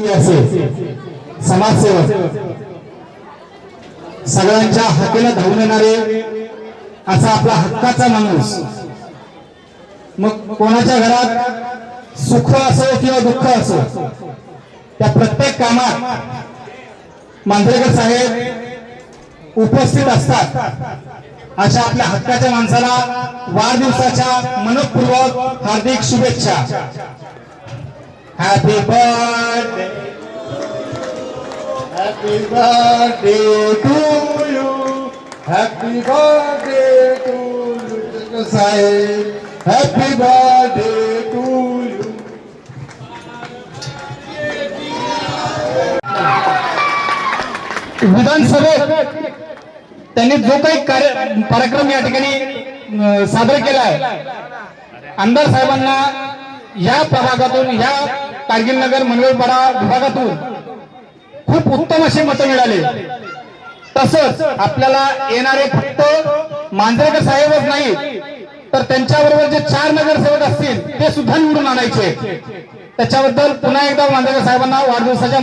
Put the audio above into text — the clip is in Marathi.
व्यक्ती असेल, समाजसेवक, सगळ्यांच्या हाकेला धावून येणारे असा आपला हक्काचा माणूस, मग कोणाच्या घरात सुख असो किंवा दुःख असो त्या प्रत्येक कामात मांजरेकर साहेब उपस्थित असतात। अशा आपल्या हक्काच्या माणसाला वाढदिवसाच्या मनपूर्वक हार्दिक शुभेच्छा। Happy birthday, happy birthday to you, happy birthday to you साहेब, हॅपी बर्थडे टू यू। विधानसभेत त्यांनी जो काही कार्यक्रम या ठिकाणी सादर केला आहे, आमदार साहेबांना या प्रभागातून, या कारगिल नगर मंगळपाडा विभागातून खूप उत्तम अशी मतं मिळाली। तसंच आपल्याला येणारे फक्त मांजरेकर साहेबच नाही तर त्यांच्याबरोबर जे 4 नगरसेवक असतील ते सुद्धा निवडून आणायचे। त्याच्याबद्दल पुन्हा एकदा मांजरेकर साहेबांना वाढदिवसाच्या